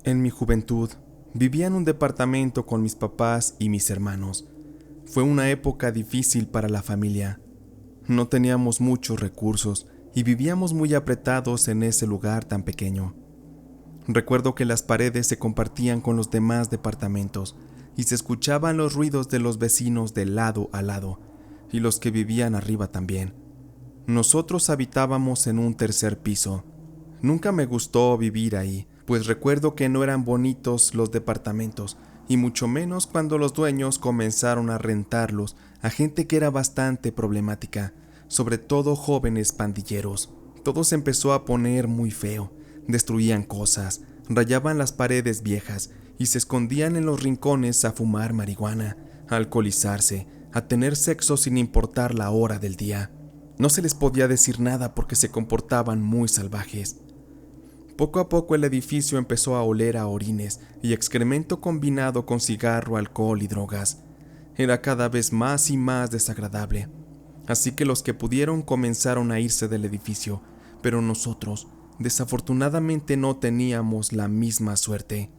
En mi juventud, vivía en un departamento con mis papás y mis hermanos. Fue una época difícil para la familia. No teníamos muchos recursos y vivíamos muy apretados en ese lugar tan pequeño. Recuerdo que las paredes se compartían con los demás departamentos y se escuchaban los ruidos de los vecinos de lado a lado y los que vivían arriba también. Nosotros habitábamos en un tercer piso. Nunca me gustó vivir ahí, pues recuerdo que no eran bonitos los departamentos, y mucho menos cuando los dueños comenzaron a rentarlos a gente que era bastante problemática, sobre todo jóvenes pandilleros. Todo se empezó a poner muy feo. Destruían cosas, rayaban las paredes viejas y se escondían en los rincones a fumar marihuana, a alcoholizarse, a tener sexo sin importar la hora del día. No se les podía decir nada porque se comportaban muy salvajes. Poco a poco el edificio empezó a oler a orines y excremento combinado con cigarro, alcohol y drogas. Era cada vez más y más desagradable. Así que los que pudieron comenzaron a irse del edificio, pero nosotros, desafortunadamente, no teníamos la misma suerte.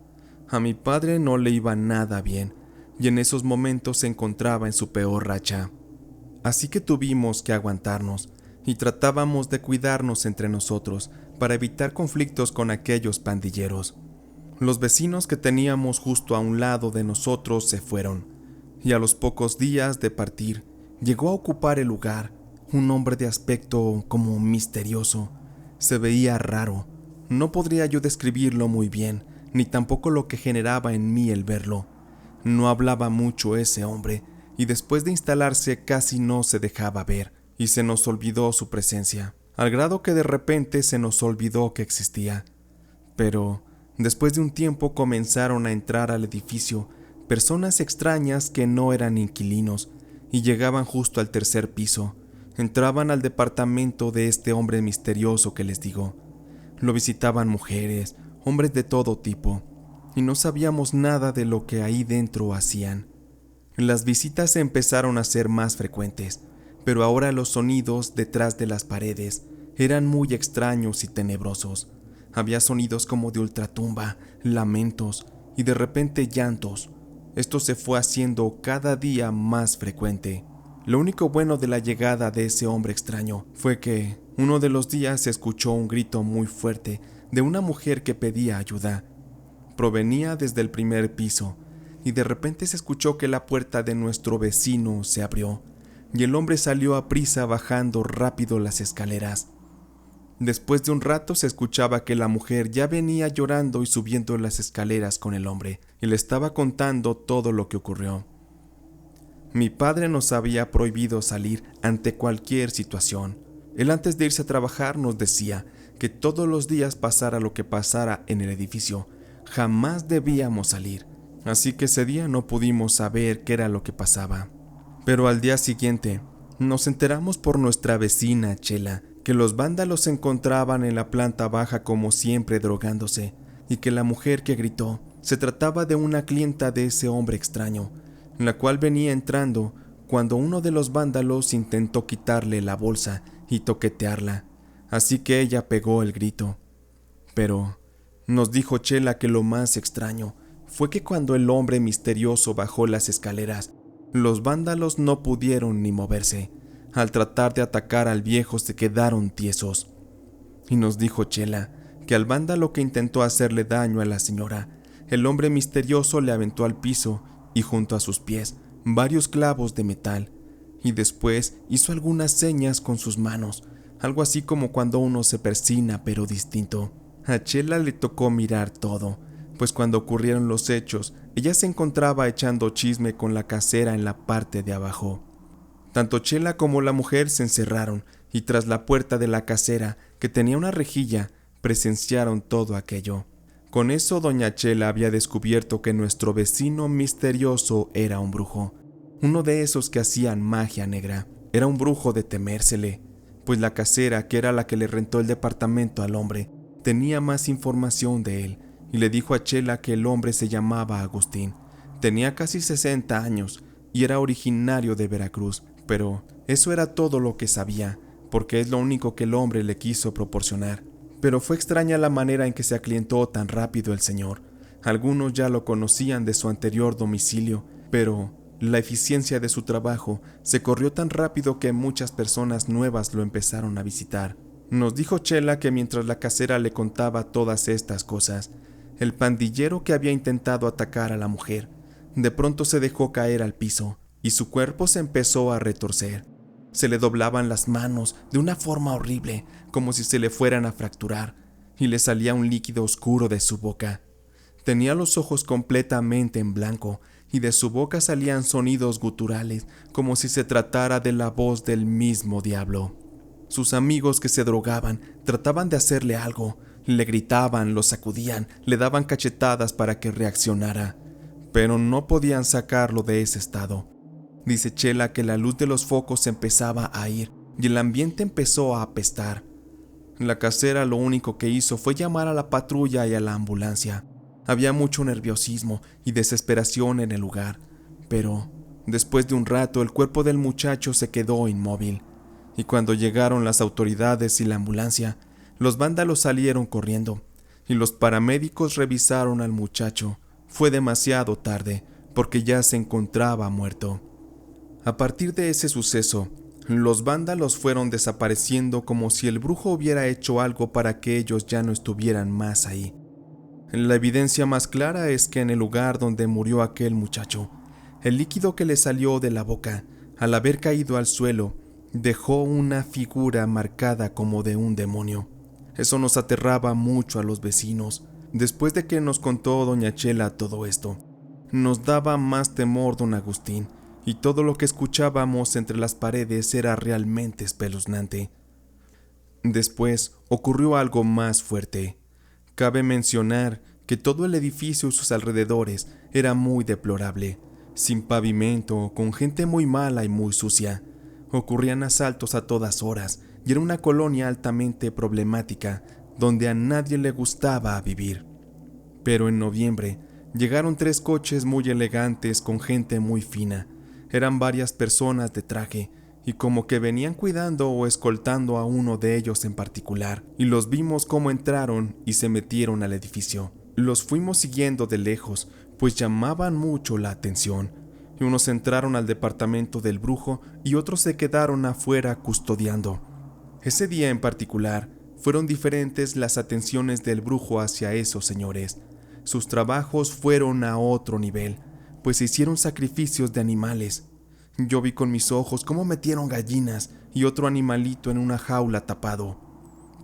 A mi padre no le iba nada bien, y en esos momentos se encontraba en su peor racha. Así que tuvimos que aguantarnos, y tratábamos de cuidarnos entre nosotros para evitar conflictos con aquellos pandilleros. Los vecinos que teníamos justo a un lado de nosotros se fueron, y a los pocos días de partir, llegó a ocupar el lugar un hombre de aspecto como misterioso. Se veía raro. No podría yo describirlo muy bien, ni tampoco lo que generaba en mí el verlo. No hablaba mucho ese hombre, y después de instalarse casi no se dejaba ver, y se nos olvidó su presencia, al grado que de repente se nos olvidó que existía. Pero, después de un tiempo comenzaron a entrar al edificio personas extrañas que no eran inquilinos, y llegaban justo al tercer piso. Entraban al departamento de este hombre misterioso que les digo. Lo visitaban mujeres, hombres de todo tipo, y no sabíamos nada de lo que ahí dentro hacían. Las visitas empezaron a ser más frecuentes, pero ahora los sonidos detrás de las paredes eran muy extraños y tenebrosos. Había sonidos como de ultratumba, lamentos y de repente llantos. Esto se fue haciendo cada día más frecuente. Lo único bueno de la llegada de ese hombre extraño fue que uno de los días se escuchó un grito muy fuerte de una mujer que pedía ayuda. Provenía desde el primer piso, y de repente se escuchó que la puerta de nuestro vecino se abrió, y el hombre salió a prisa bajando rápido las escaleras. Después de un rato se escuchaba que la mujer ya venía llorando y subiendo las escaleras con el hombre, y le estaba contando todo lo que ocurrió. Mi padre nos había prohibido salir ante cualquier situación. Él, antes de irse a trabajar, nos decía que todos los días, pasara lo que pasara en el edificio, jamás debíamos salir. Así que ese día no pudimos saber qué era lo que pasaba. Pero al día siguiente nos enteramos por nuestra vecina Chela que los vándalos se encontraban en la planta baja como siempre drogándose, y que la mujer que gritó se trataba de una clienta de ese hombre extraño, la cual venía entrando cuando uno de los vándalos intentó quitarle la bolsa y toquetearla, así que ella pegó el grito. Pero nos dijo Chela que lo más extraño fue que cuando el hombre misterioso bajó las escaleras, los vándalos no pudieron ni moverse. Al tratar de atacar al viejo se quedaron tiesos. Y nos dijo Chela que al vándalo que intentó hacerle daño a la señora, el hombre misterioso le aventó al piso y junto a sus pies varios clavos de metal, y después hizo algunas señas con sus manos, algo así como cuando uno se persina pero distinto. A Chela le tocó mirar todo, pues cuando ocurrieron los hechos, ella se encontraba echando chisme con la casera en la parte de abajo. Tanto Chela como la mujer se encerraron y tras la puerta de la casera, que tenía una rejilla, presenciaron todo aquello. Con eso doña Chela había descubierto que nuestro vecino misterioso era un brujo, uno de esos que hacían magia negra. Era un brujo de temérsele, pues la casera, que era la que le rentó el departamento al hombre, tenía más información de él, y le dijo a Chela que el hombre se llamaba Agustín. Tenía casi 60 años y era originario de Veracruz, pero eso era todo lo que sabía, porque es lo único que el hombre le quiso proporcionar. Pero fue extraña la manera en que se aclientó tan rápido el señor. Algunos ya lo conocían de su anterior domicilio, pero la eficiencia de su trabajo se corrió tan rápido que muchas personas nuevas lo empezaron a visitar. Nos dijo Chela que mientras la casera le contaba todas estas cosas, el pandillero que había intentado atacar a la mujer, de pronto se dejó caer al piso y su cuerpo se empezó a retorcer. Se le doblaban las manos de una forma horrible, como si se le fueran a fracturar, y le salía un líquido oscuro de su boca. Tenía los ojos completamente en blanco y de su boca salían sonidos guturales, como si se tratara de la voz del mismo diablo. Sus amigos que se drogaban trataban de hacerle algo, le gritaban, lo sacudían, le daban cachetadas para que reaccionara, pero no podían sacarlo de ese estado. Dice Chela que la luz de los focos empezaba a ir y el ambiente empezó a apestar. La casera lo único que hizo fue llamar a la patrulla y a la ambulancia. Había mucho nerviosismo y desesperación en el lugar, pero después de un rato el cuerpo del muchacho se quedó inmóvil, y cuando llegaron las autoridades y la ambulancia, los vándalos salieron corriendo, y los paramédicos revisaron al muchacho. Fue demasiado tarde, porque ya se encontraba muerto. A partir de ese suceso, los vándalos fueron desapareciendo como si el brujo hubiera hecho algo para que ellos ya no estuvieran más ahí. La evidencia más clara es que en el lugar donde murió aquel muchacho, el líquido que le salió de la boca, al haber caído al suelo, dejó una figura marcada como de un demonio. Eso nos aterraba mucho a los vecinos. Después de que nos contó doña Chela todo esto, nos daba más temor don Agustín, y todo lo que escuchábamos entre las paredes era realmente espeluznante. Después ocurrió algo más fuerte. Cabe mencionar que todo el edificio y sus alrededores era muy deplorable, sin pavimento, con gente muy mala y muy sucia. Ocurrían asaltos a todas horas y era una colonia altamente problemática donde a nadie le gustaba vivir. Pero en noviembre llegaron 3 coches muy elegantes con gente muy fina. Eran varias personas de traje y como que venían cuidando o escoltando a uno de ellos en particular, y los vimos cómo entraron y se metieron al edificio. Los fuimos siguiendo de lejos, pues llamaban mucho la atención, y unos entraron al departamento del brujo y otros se quedaron afuera custodiando. Ese día en particular, fueron diferentes las atenciones del brujo hacia esos señores. Sus trabajos fueron a otro nivel, pues se hicieron sacrificios de animales. Yo vi con mis ojos cómo metieron gallinas y otro animalito en una jaula tapado.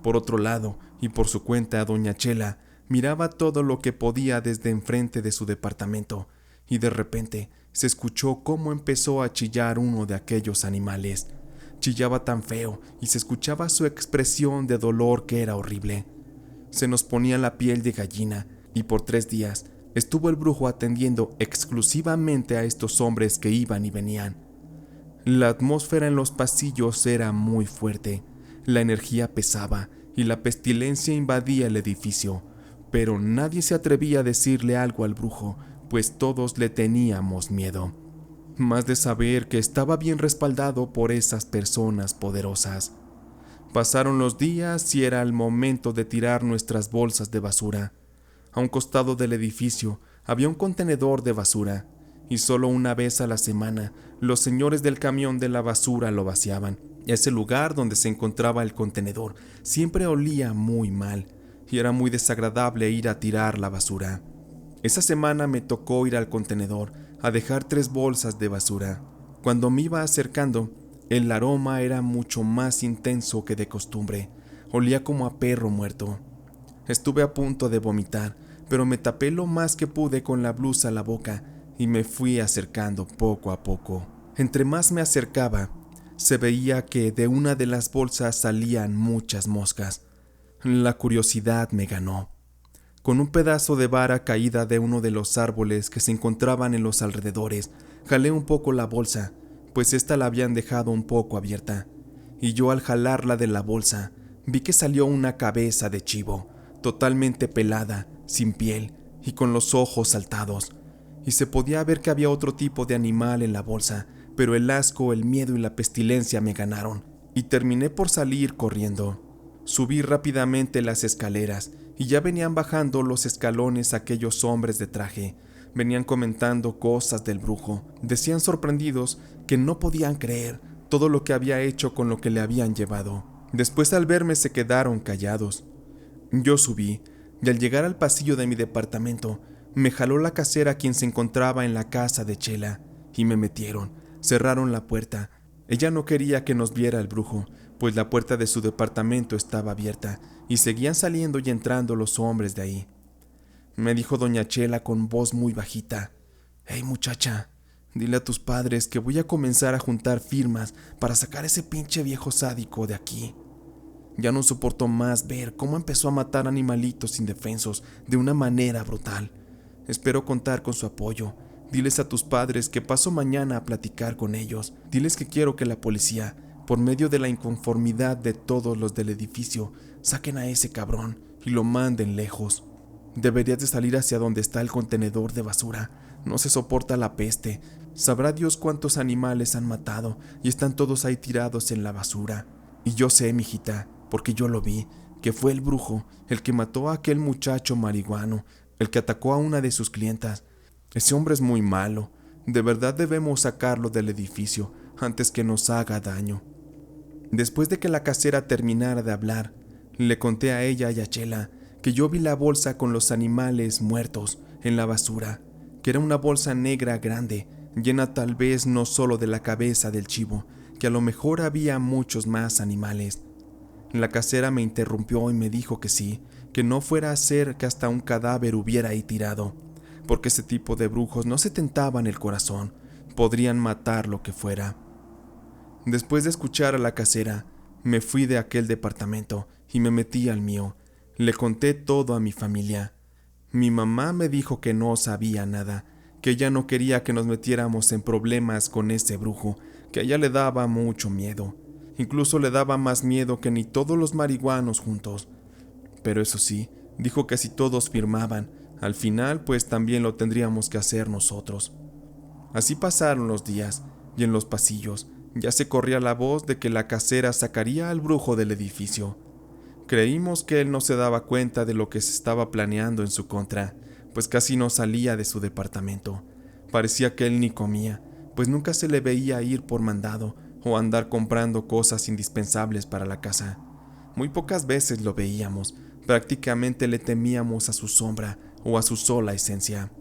Por otro lado, y por su cuenta, doña Chela miraba todo lo que podía desde enfrente de su departamento, y de repente se escuchó cómo empezó a chillar uno de aquellos animales. Chillaba tan feo y se escuchaba su expresión de dolor que era horrible. Se nos ponía la piel de gallina, y por 3 días estuvo el brujo atendiendo exclusivamente a estos hombres que iban y venían. La atmósfera en los pasillos era muy fuerte, la energía pesaba y la pestilencia invadía el edificio, pero nadie se atrevía a decirle algo al brujo, pues todos le teníamos miedo, más de saber que estaba bien respaldado por esas personas poderosas. Pasaron los días y era el momento de tirar nuestras bolsas de basura. A un costado del edificio había un contenedor de basura, y solo una vez a la semana los señores del camión de la basura lo vaciaban. Ese lugar donde se encontraba el contenedor siempre olía muy mal, y era muy desagradable ir a tirar la basura. Esa semana me tocó ir al contenedor a dejar 3 bolsas de basura. Cuando me iba acercando, el aroma era mucho más intenso que de costumbre. Olía como a perro muerto. Estuve a punto de vomitar, pero me tapé lo más que pude con la blusa a la boca y me fui acercando poco a poco. Entre más me acercaba, se veía que de una de las bolsas salían muchas moscas. La curiosidad me ganó. Con un pedazo de vara caída de uno de los árboles que se encontraban en los alrededores, jalé un poco la bolsa, pues ésta la habían dejado un poco abierta, y yo al jalarla de la bolsa, vi que salió una cabeza de chivo, totalmente pelada, sin piel y con los ojos saltados, y se podía ver que había otro tipo de animal en la bolsa, pero el asco, el miedo y la pestilencia me ganaron, y terminé por salir corriendo. Subí rápidamente las escaleras y ya venían bajando los escalones aquellos hombres de traje. Venían comentando cosas del brujo. Decían sorprendidos que no podían creer todo lo que había hecho con lo que le habían llevado. Después, al verme, se quedaron callados. Yo subí, y al llegar al pasillo de mi departamento, me jaló la casera, quien se encontraba en la casa de Chela, y me metieron. Cerraron la puerta. Ella no quería que nos viera el brujo, pues la puerta de su departamento estaba abierta, y seguían saliendo y entrando los hombres de ahí. Me dijo doña Chela con voz muy bajita: «Hey, muchacha, dile a tus padres que voy a comenzar a juntar firmas para sacar a ese pinche viejo sádico de aquí». Ya no soportó más ver cómo empezó a matar animalitos indefensos de una manera brutal. Espero contar con su apoyo. Diles a tus padres que paso mañana a platicar con ellos. Diles que quiero que la policía, por medio de la inconformidad de todos los del edificio, saquen a ese cabrón y lo manden lejos. Deberías de salir hacia donde está el contenedor de basura. No se soporta la peste. Sabrá Dios cuántos animales han matado y están todos ahí tirados en la basura. Y yo sé, mijita, porque yo lo vi, que fue el brujo el que mató a aquel muchacho marihuano, el que atacó a una de sus clientas. Ese hombre es muy malo. De verdad debemos sacarlo del edificio antes que nos haga daño». Después de que la casera terminara de hablar, le conté a ella y a Chela que yo vi la bolsa con los animales muertos en la basura, que era una bolsa negra grande, llena tal vez no solo de la cabeza del chivo, que a lo mejor había muchos más animales. La casera me interrumpió y me dijo que sí, que no fuera a ser que hasta un cadáver hubiera ahí tirado, porque ese tipo de brujos no se tentaban el corazón, podrían matar lo que fuera. Después de escuchar a la casera, me fui de aquel departamento y me metí al mío. Le conté todo a mi familia. Mi mamá me dijo que no sabía nada, que ella no quería que nos metiéramos en problemas con ese brujo, que a ella le daba mucho miedo. Incluso le daba más miedo que ni todos los marihuanos juntos. Pero eso sí, dijo que si todos firmaban, al final pues también lo tendríamos que hacer nosotros. Así pasaron los días, y en los pasillos ya se corría la voz de que la casera sacaría al brujo del edificio. Creímos que él no se daba cuenta de lo que se estaba planeando en su contra, pues casi no salía de su departamento. Parecía que él ni comía, pues nunca se le veía ir por mandado o andar comprando cosas indispensables para la casa. Muy pocas veces lo veíamos, prácticamente le temíamos a su sombra o a su sola esencia.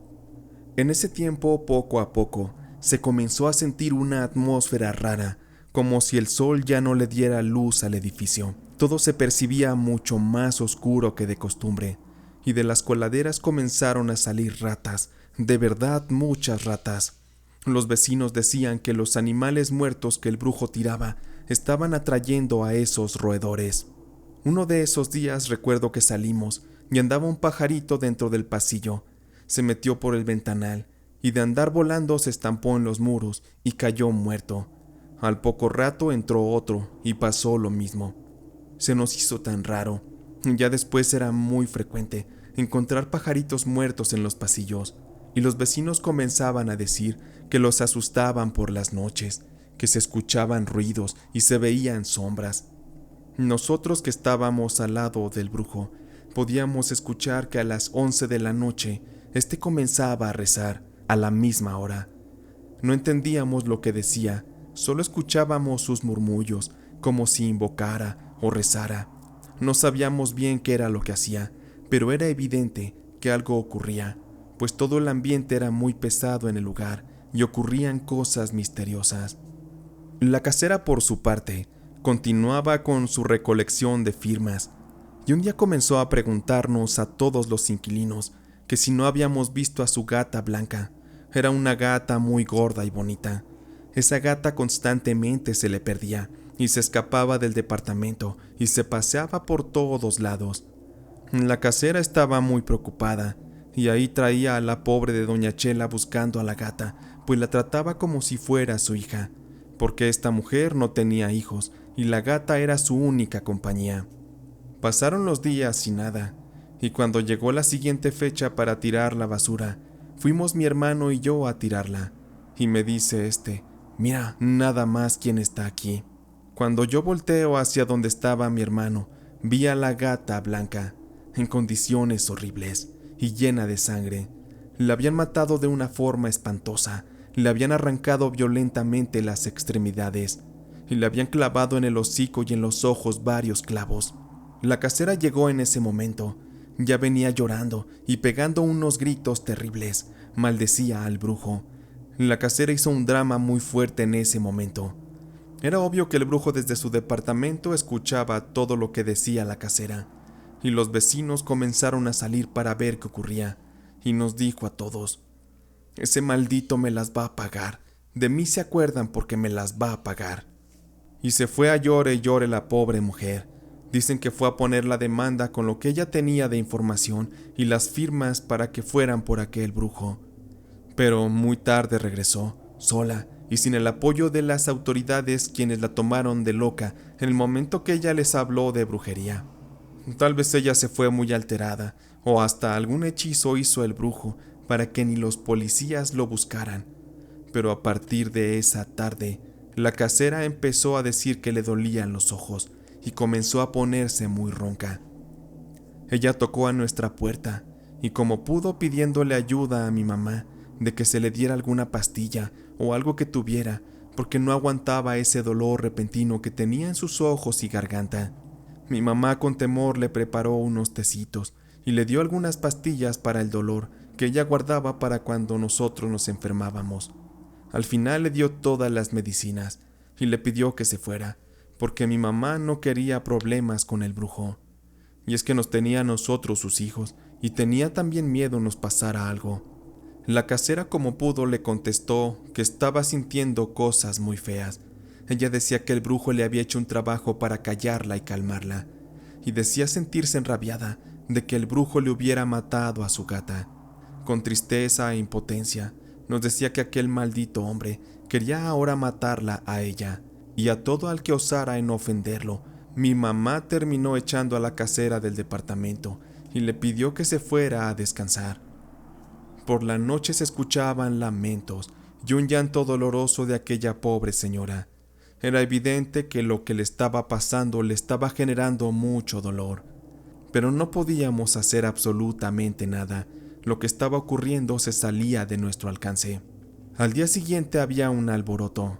En ese tiempo, poco a poco, se comenzó a sentir una atmósfera rara, como si el sol ya no le diera luz al edificio. Todo se percibía mucho más oscuro que de costumbre, y de las coladeras comenzaron a salir ratas, de verdad muchas ratas. Los vecinos decían que los animales muertos que el brujo tiraba estaban atrayendo a esos roedores. Uno de esos días recuerdo que salimos y andaba un pajarito dentro del pasillo. Se metió por el ventanal y de andar volando se estampó en los muros y cayó muerto. Al poco rato entró otro y pasó lo mismo. Se nos hizo tan raro. Ya después era muy frecuente encontrar pajaritos muertos en los pasillos, y los vecinos comenzaban a decir que los asustaban por las noches, que se escuchaban ruidos y se veían sombras. Nosotros, que estábamos al lado del brujo, podíamos escuchar que a las 11 de la noche este comenzaba a rezar a la misma hora. No entendíamos lo que decía, solo escuchábamos sus murmullos, como si invocara o rezara. No sabíamos bien qué era lo que hacía, pero era evidente que algo ocurría, pues todo el ambiente era muy pesado en el lugar y ocurrían cosas misteriosas. La casera, por su parte, continuaba con su recolección de firmas, y un día comenzó a preguntarnos a todos los inquilinos que si no habíamos visto a su gata Blanca. Era una gata muy gorda y bonita. Esa gata constantemente se le perdía y se escapaba del departamento y se paseaba por todos lados. La casera estaba muy preocupada, y ahí traía a la pobre de doña Chela buscando a la gata, pues la trataba como si fuera su hija, porque esta mujer no tenía hijos y la gata era su única compañía. Pasaron los días sin nada, y cuando llegó la siguiente fecha para tirar la basura, fuimos mi hermano y yo a tirarla, y me dice «Mira, nada más quién está aquí». Cuando yo volteo hacia donde estaba mi hermano, vi a la gata Blanca. en condiciones horribles y llena de sangre. La habían matado de una forma espantosa, le habían arrancado violentamente las extremidades y le habían clavado en el hocico y en los ojos varios clavos. La casera llegó en ese momento. Ya venía llorando y pegando unos gritos terribles. Maldecía al brujo. La casera hizo un drama muy fuerte en ese momento. Era obvio que el brujo desde su departamento escuchaba todo lo que decía la casera, y los vecinos comenzaron a salir para ver qué ocurría, y nos dijo a todos: «Ese maldito me las va a pagar. De mí se acuerdan porque me las va a pagar». Y se fue a llore y llore la pobre mujer. Dicen que fue a poner la demanda con lo que ella tenía de información y las firmas para que fueran por aquel brujo. Pero muy tarde regresó, sola y sin el apoyo de las autoridades, quienes la tomaron de loca en el momento que ella les habló de brujería. Tal vez ella se fue muy alterada, o hasta algún hechizo hizo el brujo para que ni los policías lo buscaran. Pero a partir de esa tarde, la casera empezó a decir que le dolían los ojos y comenzó a ponerse muy ronca. Ella tocó a nuestra puerta y como pudo, pidiéndole ayuda a mi mamá de que se le diera alguna pastilla o algo que tuviera, porque no aguantaba ese dolor repentino que tenía en sus ojos y garganta. Mi mamá con temor le preparó unos tecitos y le dio algunas pastillas para el dolor que ella guardaba para cuando nosotros nos enfermábamos. Al final le dio todas las medicinas y le pidió que se fuera, porque mi mamá no quería problemas con el brujo. Y es que nos tenía a nosotros, sus hijos, y tenía también miedo nos pasara algo. La casera como pudo le contestó que estaba sintiendo cosas muy feas. Ella decía que el brujo le había hecho un trabajo para callarla y calmarla, y decía sentirse enrabiada de que el brujo le hubiera matado a su gata. Con tristeza e impotencia, nos decía que aquel maldito hombre quería ahora matarla a ella, y a todo al que osara en ofenderlo. Mi mamá terminó echando a la casera del departamento y le pidió que se fuera a descansar. Por la noche se escuchaban lamentos y un llanto doloroso de aquella pobre señora. Era evidente que lo que le estaba pasando le estaba generando mucho dolor, pero no podíamos hacer absolutamente nada. Lo que estaba ocurriendo se salía de nuestro alcance. Al día siguiente había un alboroto.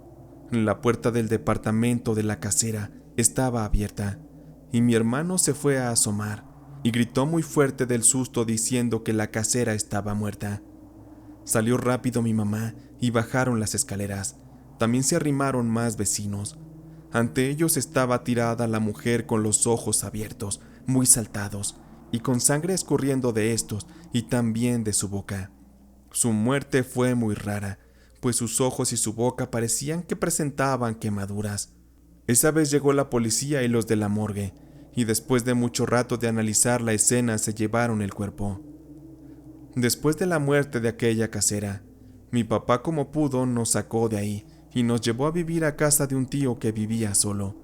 La puerta del departamento de la casera estaba abierta y mi hermano se fue a asomar y gritó muy fuerte del susto diciendo que la casera estaba muerta. Salió rápido mi mamá y bajaron las escaleras. También se arrimaron más vecinos. Ante ellos estaba tirada la mujer con los ojos abiertos, muy saltados, y con sangre escurriendo de estos y también de su boca. Su muerte fue muy rara, pues sus ojos y su boca parecían que presentaban quemaduras. Esa vez llegó la policía y los de la morgue, y después de mucho rato de analizar la escena se llevaron el cuerpo. Después de la muerte de aquella casera, mi papá como pudo nos sacó de ahí y nos llevó a vivir a casa de un tío que vivía solo.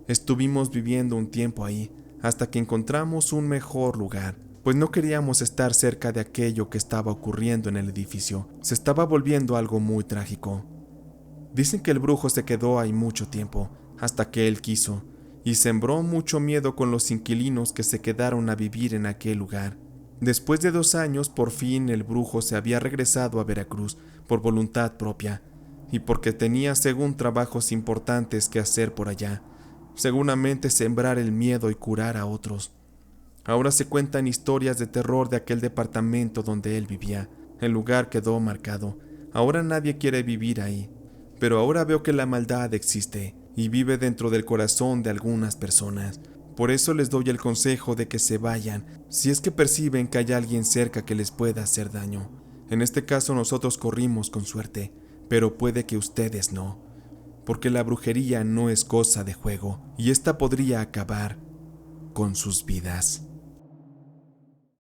Estuvimos viviendo un tiempo ahí hasta que encontramos un mejor lugar, pues no queríamos estar cerca de aquello que estaba ocurriendo en el edificio. Se estaba volviendo algo muy trágico. Dicen que el brujo se quedó ahí mucho tiempo, hasta que él quiso, y sembró mucho miedo con los inquilinos que se quedaron a vivir en aquel lugar. Después de 2 años, por fin el brujo se había regresado a Veracruz por voluntad propia, y porque tenía según trabajos importantes que hacer por allá, seguramente sembrar el miedo y curar a otros. Ahora se cuentan historias de terror de aquel departamento donde él vivía. El lugar quedó marcado. Ahora nadie quiere vivir ahí. Pero ahora veo que la maldad existe y vive dentro del corazón de algunas personas. Por eso les doy el consejo de que se vayan si es que perciben que hay alguien cerca que les pueda hacer daño. En este caso nosotros corrimos con suerte, pero puede que ustedes no, porque la brujería no es cosa de juego y esta podría acabar con sus vidas.